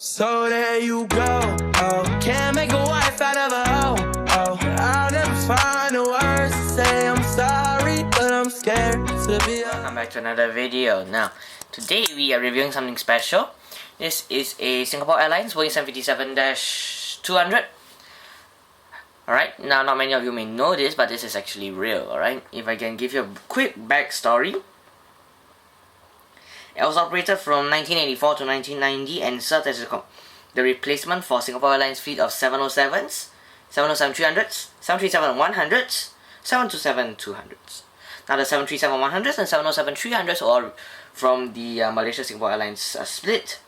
So there you go, oh, can't make a wife out of a hoe, oh, I'll never find the words to say I'm sorry, but I'm scared to be Welcome back to another video. Now, today we are reviewing something special. This is a Singapore Airlines Boeing 757-200. Alright, now not many of you may know this, but this is actually real, alright? If I can give you a quick backstory. It was operated from 1984 to 1990 and served as the replacement for Singapore Airlines fleet of 707s, 707-300s, 737-100s, 727-200s. Now the 737-100s and 707-300s were all from the Malaysia-Singapore Airlines split,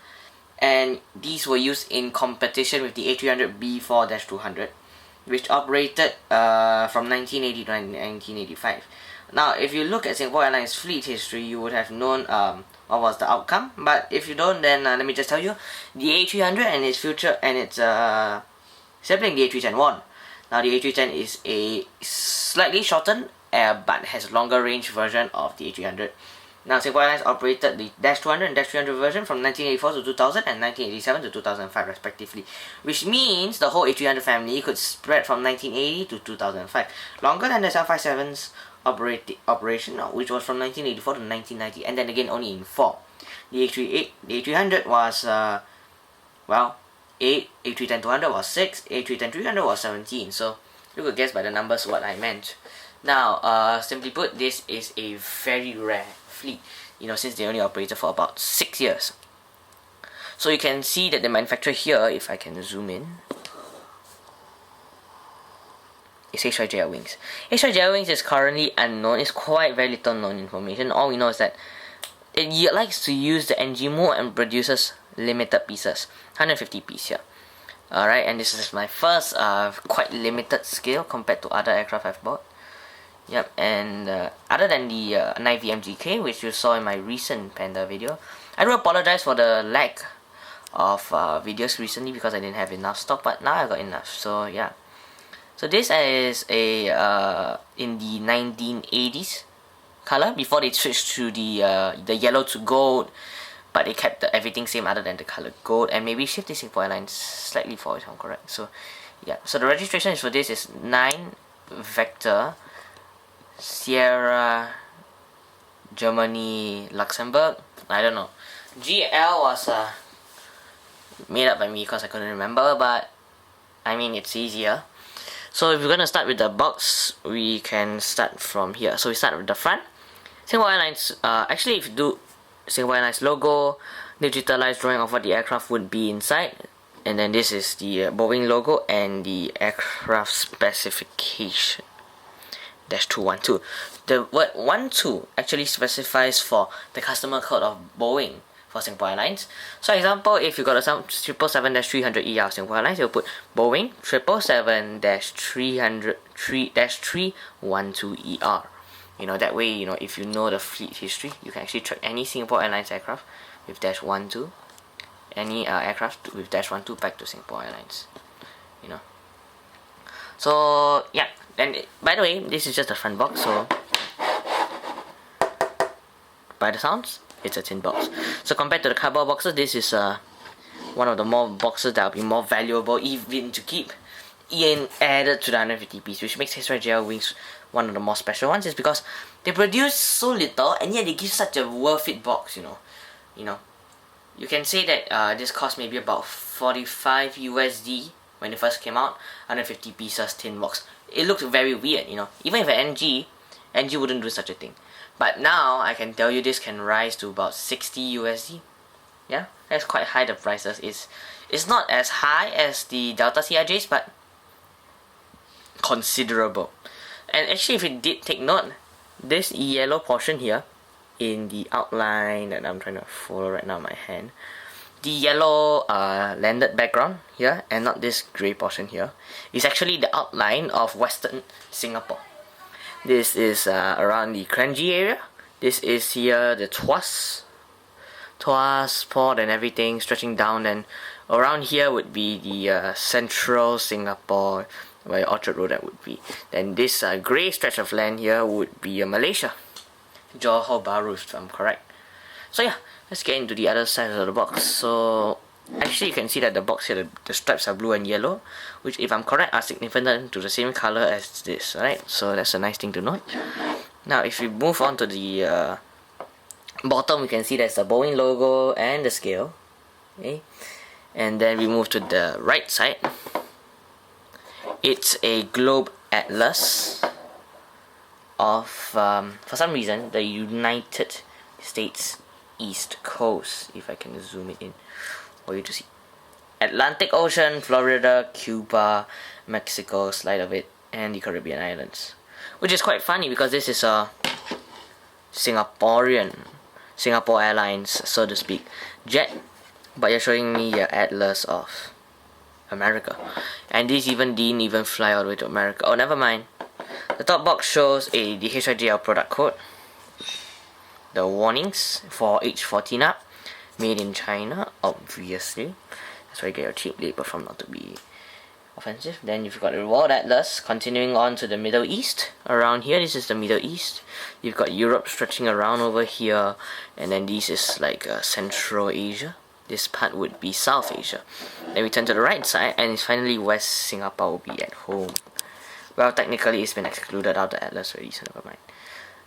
and these were used in competition with the A300 B4-200, which operated from 1980 to 1985. Now, if you look at Singapore Airlines fleet history, you would have known what was the outcome. But if you don't, then let me just tell you, the A300 and its future and its sibling, the A310, won. Now, the A310 is a slightly shortened but has longer range version of the A300. Now, Singapore Airlines operated the -200 and -300 version from 1984 to 2000 and 1987 to 2005 respectively, which means the whole A300 family could spread from 1980 to 2005, longer than the 757's operation, which was from 1984 to 1990, and then again only in 4. The A300 was, well, 8, A310-200 was 6, A310-300 was 17, so you could guess by the numbers what I meant. Now, simply put, this is a very rare fleet, since they only operated for about 6 years. So you can see that the manufacturer here, if I can zoom in, is HYJL Wings. HYJL Wings is currently unknown. It's quite very little known information. All we know is that it likes to use the NG Mould and produces limited pieces, 150 pieces here. Alright, and this is my first quite limited scale compared to other aircraft I've bought. Yep, and other than the 9VMGK, which you saw in my recent Panda video, I do apologize for the lack of videos recently because I didn't have enough stock, but now I got enough, so yeah. So this is a in the 1980s color before they switched to the yellow to gold, but they kept everything same other than the color gold, and maybe shifted Singapore Airlines slightly forward if I'm correct. So yeah, so the registration for this is 9 Vector Sierra Germany Luxembourg. I don't know. GL was made up by me because I couldn't remember, but I mean it's easier. So if we're gonna start with the box, we can start from here. So we start with the front. Singapore Airlines, actually if you do Singapore Airlines logo, digitalized drawing of what the aircraft would be inside, and then this is the Boeing logo and the aircraft specification -212. The word 12 actually specifies for the customer code of Boeing for Singapore Airlines. So example, if you got a 777-300ER Singapore Airlines, you'll put Boeing 777-312ER. That way, if you know the fleet history, you can actually track any Singapore Airlines aircraft with -12, any aircraft with -12 back to Singapore Airlines. So yeah, and by the way, this is just the front box, so by the sounds, it's a tin box. So compared to the cardboard boxes, this is one of the more boxes that will be more valuable even to keep, and added to the 150 piece, which makes HYJL Wings one of the more special ones, is because they produce so little and yet they give such a worth it box. You can say that this cost maybe about 45 USD when it first came out, 150 pieces tin box. It looked very weird, even if an NG wouldn't do such a thing. But now I can tell you this can rise to about 60 USD. Yeah, that's quite high. The prices it's not as high as the Delta CRJs, but considerable. And actually, if you did take note, this yellow portion here in the outline that I'm trying to follow right now in my hand, the yellow landed background here and not this grey portion here is actually the outline of Western Singapore. This is around the Kranji area. This is here the Tuas Port and everything stretching down, and around here would be the central Singapore, where Orchard Road that would be. Then this grey stretch of land here would be Malaysia, Johor Bahru if I'm correct. So yeah, let's get into the other side of the box. So Actually, you can see that the box here, the stripes are blue and yellow, which, if I'm correct, are significant to the same color as this, right? So that's a nice thing to note. Now, if we move on to the bottom, we can see there's the Boeing logo and the scale. Okay, and then we move to the right side. It's a globe atlas of, for some reason, the United States East Coast. If I can zoom it in for you to see. Atlantic Ocean, Florida, Cuba, Mexico, slide of it, and the Caribbean islands. Which is quite funny because this is a Singapore Airlines, so to speak, jet. But you're showing me the atlas of America. And this didn't even fly all the way to America. Oh, never mind. The top box shows the HYJL product code, the warnings for H14 up, made in China, obviously. That's where you get your cheap label from, not to be offensive. Then you've got the Reward Atlas, continuing on to the Middle East. Around here, this is the Middle East. You've got Europe stretching around over here, and then this is like Central Asia. This part would be South Asia. Then we turn to the right side, and it's finally West Singapore will be at home. Well, technically it's been excluded out of the atlas already, so never mind.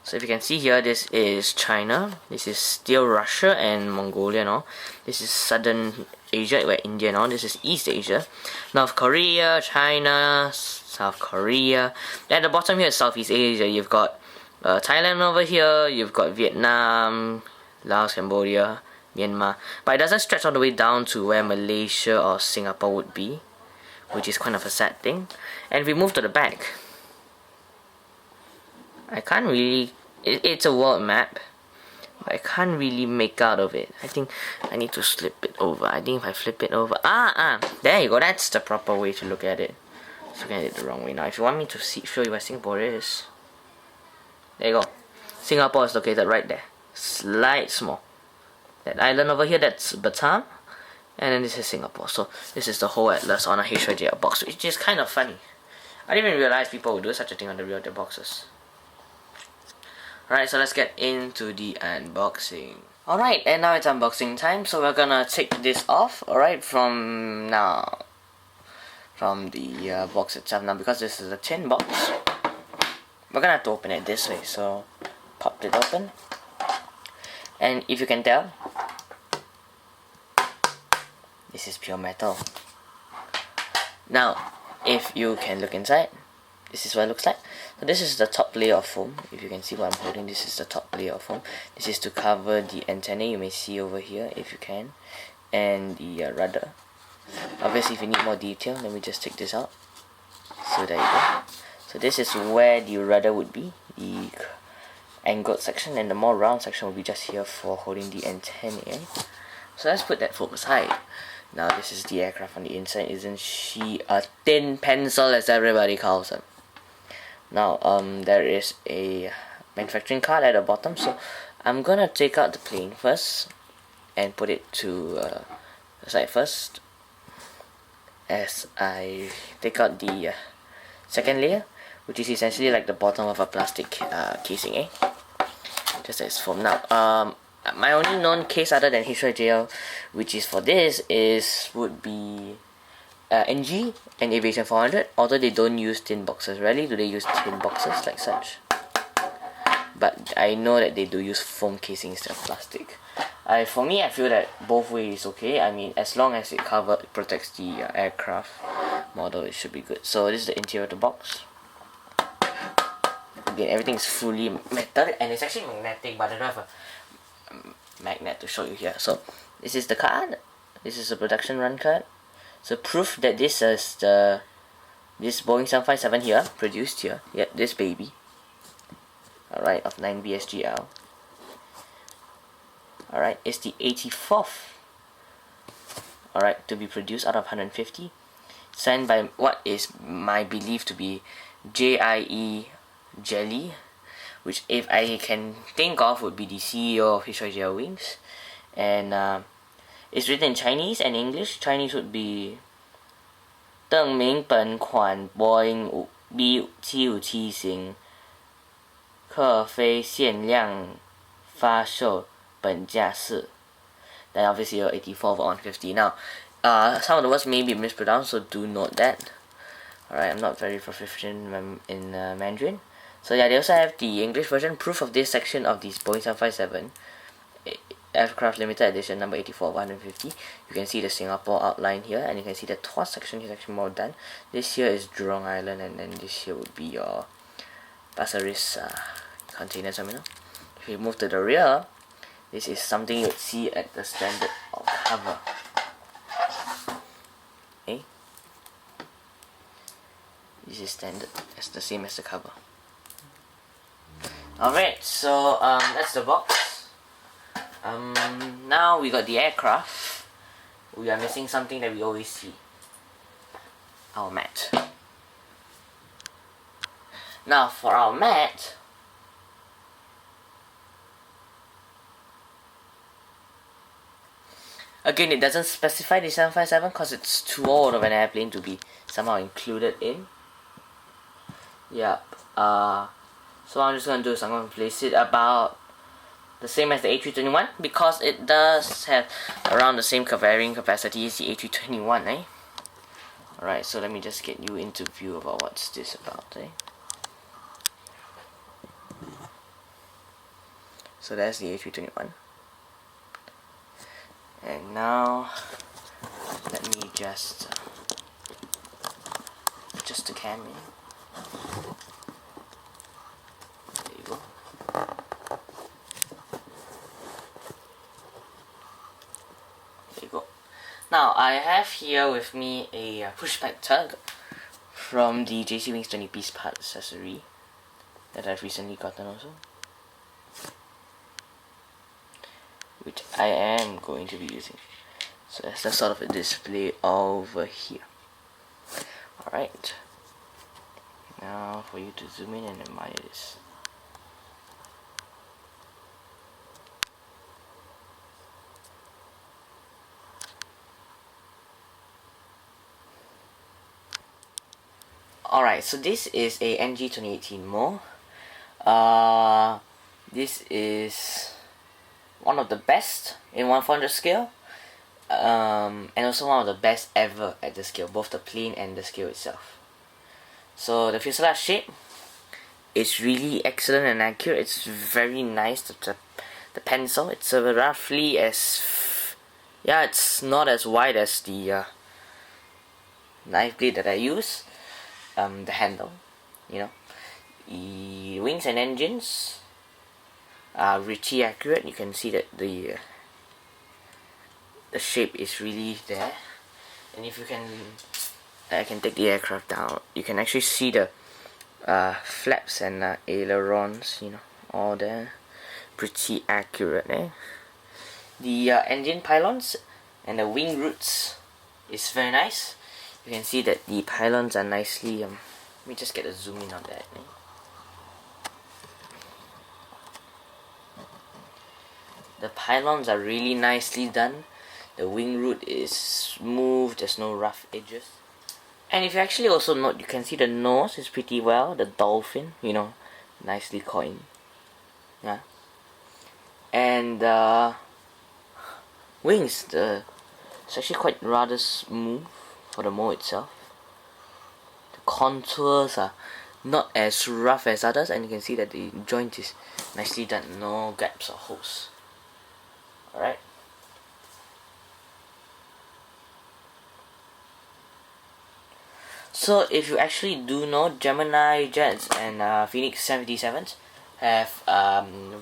So if you can see here, this is China, this is still Russia and Mongolia and all. This is Southern Asia, where India and all. This is East Asia. North Korea, China, South Korea. At the bottom here is Southeast Asia. You've got Thailand over here, you've got Vietnam, Laos, Cambodia, Myanmar. But it doesn't stretch all the way down to where Malaysia or Singapore would be, which is kind of a sad thing. And if we move to the back, I can't really, it's a world map, but I can't really make out of it. I think I need to flip it over. I think if I flip it over, there you go, that's the proper way to look at it. I was looking at it the wrong way. Now if you want me to show you where Singapore is, there you go. Singapore is located right there, slight small. That island over here, that's Batam, and then this is Singapore. So this is the whole atlas on a HYJL box, which is kind of funny. I didn't even realize people would do such a thing on the rear of their boxes. Alright, so let's get into the unboxing. Alright, and now it's unboxing time. So we're gonna take this off, alright, from the box itself now, because this is a tin box. We're gonna have to open it this way, so pop it open. And if you can tell, this is pure metal. Now, if you can look inside, this is what it looks like. So this is the top layer of foam. If you can see what I'm holding, this is the top layer of foam. This is to cover the antenna, you may see over here if you can, and the rudder. Obviously if you need more detail, let me just take this out. So there you go. So this is where the rudder would be, the angled section, and the more round section will be just here for holding the antennae. So let's put that foam aside. Now this is the aircraft on the inside. Isn't she a tin pencil, as everybody calls them? Now there is a manufacturing card at the bottom, so I'm gonna take out the plane first and put it to the side first, as I take out the second layer, which is essentially like the bottom of a plastic casing, just as foam. Now my only known case other than HYJL, which is for this, would be NG and Aviation 400, although they don't use tin boxes. Rarely do they use tin boxes like such, but I know that they do use foam casing instead of plastic. For me, I feel that both ways is okay. I mean, as long as it protects the aircraft model, it should be good. So this is the interior of the box. Again, everything is fully metal, and it's actually magnetic, but I don't have a magnet to show you here. So this is the card. This is a production run card. So proof that this is this Boeing 757 here, produced here. Yep, this baby. Alright, of 9BSGL. Alright, it's the 84th. Alright, to be produced out of 150. Signed by what is my belief to be JIE Jelly, which, if I can think of, would be the CEO of HYJL Wings. And it's written in Chinese and English. Chinese would be 证明本款 Boeing B757型客非限量发售本架次 then obviously your 84 over 150. Now, some of the words may be mispronounced, so do note that. Alright, I'm not very proficient in Mandarin. So yeah, they also have the English version, proof of this section of this Boeing 757 aircraft limited edition number 84 of 150. You can see the Singapore outline here, and you can see the Tuas section is actually more done. This here is Jurong Island, and then this here would be your Pasir Ris container terminal. If you move to the rear, this is something you'd see at the standard cover. Okay, this is standard, it's the same as the cover. Alright, so that's the box. Now we got the aircraft. We are missing something that we always see. Our mat. Now for our mat, again, it doesn't specify the 757 because it's too old of an airplane to be somehow included in. Yep. So what I'm just going to do is I'm going to place it about the same as the A321 because it does have around the same carrying capacity as the A321, eh? Alright, so let me just get you into view about what's this about, eh? So that's the A321. And now, let me just adjust the camera. There you go. There you go. Now, I have here with me a pushback tug from the HYJL Wings 20-piece part accessory that I've recently gotten also, which I am going to be using. So that's the sort of a display over here. Alright. Now for you to zoom in and admire this. Alright, so this is a NG 2018 Mould. This is one of the best in 1/400 scale, and also one of the best ever at the scale, both the plane and the scale itself. So the fuselage shape is really excellent and accurate. It's very nice. The pencil, it's roughly as, yeah, it's not as wide as the knife blade that I use. The handle, you know, the wings and engines are pretty accurate. You can see that the shape is really there, and if you can, I can take the aircraft down. You can actually see the flaps and ailerons, you know, all there, pretty accurate. The engine pylons and the wing roots is very nice. You can see that the pylons are nicely. Let me just get a zoom in on that. The pylons are really nicely done. The wing root is smooth, there's no rough edges. And if you actually also note, you can see the nose is pretty well, the dolphin, you know, nicely coined. Yeah. And the wings, it's actually quite rather smooth for the mold itself. The contours are not as rough as others, and you can see that the joint is nicely done, no gaps or holes. Alright. So if you actually do know, Gemini jets and Phoenix 757s have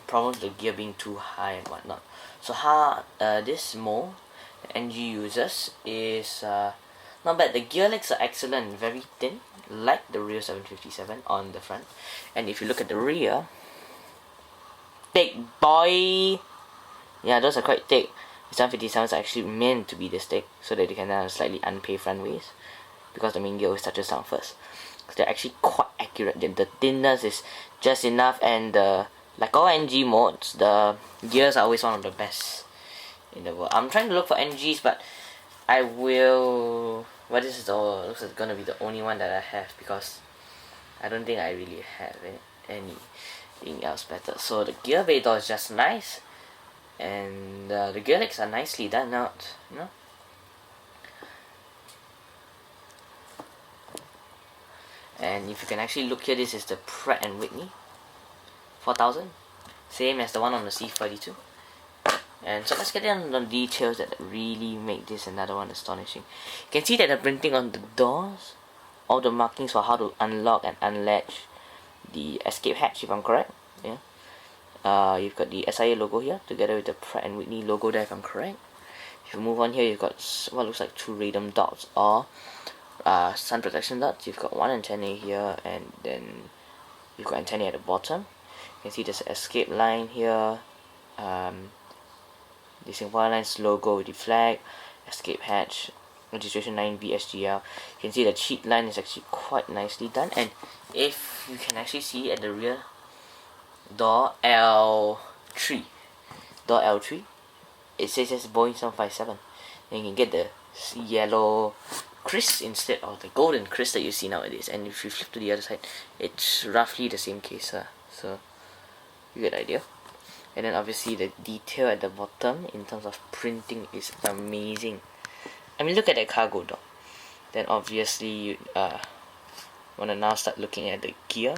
problems with the gear being too high and whatnot. So how this mold NG uses is not bad. The gear legs are excellent, very thin, like the rear 757 on the front. And if you look at the rear, thick boy. Yeah, those are quite thick. The 757s are actually meant to be this thick, so that they can have slightly unpaved front ways, because the main gear always touches down first. So they're actually quite accurate. The thinness is just enough, and like all NG modes, the gears are always one of the best in the world. I'm trying to look for NGs, but I will. Well, this is looks like gonna be the only one that I have, because I don't think I really have anything else better. So the gear bay door is just nice, and the gear legs are nicely done out, you know. And if you can actually look here, this is the Pratt & Whitney 4000, same as the one on the C32. And so let's get on the details that really make this another one astonishing. You can see that the printing on the doors, all the markings for how to unlock and unlatch the escape hatch, if I'm correct. Yeah. You've got the SIA logo here together with the Pratt & Whitney logo there, if I'm correct. If you move on here, you've got what looks like 2 radome dots or sun protection dots. You've got one antenna here, and then you've got antenna at the bottom. You can see there's an escape line here, the Singapore Airlines logo with the flag, escape hatch, registration 9B HYJL. You can see the cheat line is actually quite nicely done, and if you can actually see at the rear door L3, it says it's Boeing 757. Then you can get the yellow Chris instead of the golden Chris that you see nowadays. And if you flip to the other side, it's roughly the same case, so you get the idea. And then obviously the detail at the bottom in terms of printing is amazing. I mean, look at that cargo door. Then obviously you want to now start looking at the gear.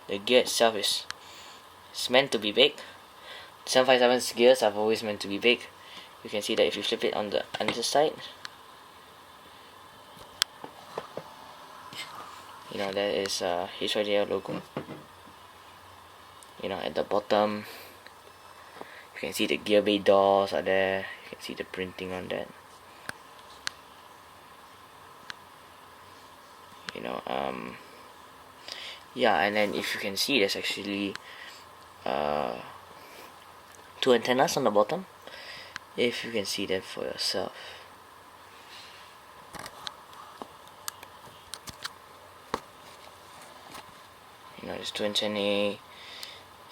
The gear itself is meant to be big. 757's gears are always meant to be big. You can see that if you flip it on the underside, you know, there is a HYJL logo. You know, at the bottom you can see the gear bay doors are there. You can see the printing on that. You know, yeah, and then if you can see, there's actually 2 antennas on the bottom, if you can see that for yourself. You know, there's 2 antennae,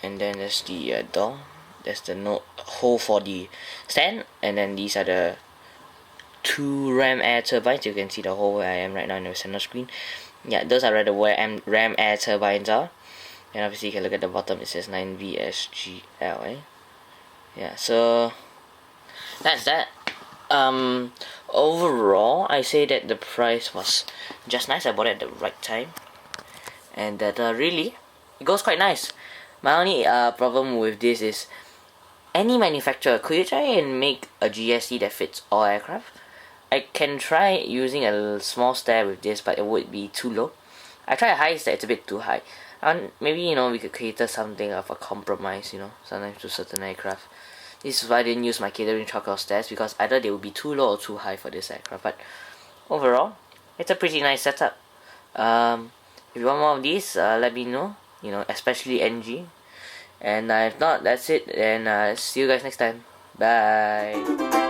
and then there's the door. There's the hole for the stand, and then these are the 2 ram air turbines. You can see the hole where I am right now in the center screen. Yeah, those are where ram air turbines are. And obviously you can look at the bottom, it says 9B HYJL, yeah, so that's that. Overall, I say that the price was just nice. I bought it at the right time, and that really, it goes quite nice. My only problem with this is, any manufacturer, could you try and make a GST that fits all aircraft? I can try using a small stair with this, but it would be too low. I tried a high stair, it's a bit too high. And maybe, you know, we could cater something of a compromise, you know, sometimes to certain aircraft. This is why I didn't use my catering truck or stairs, because either they would be too low or too high for this aircraft. But overall, it's a pretty nice setup. If you want more of these, let me know, you know, especially NG. And if not, that's it, and see you guys next time. Bye.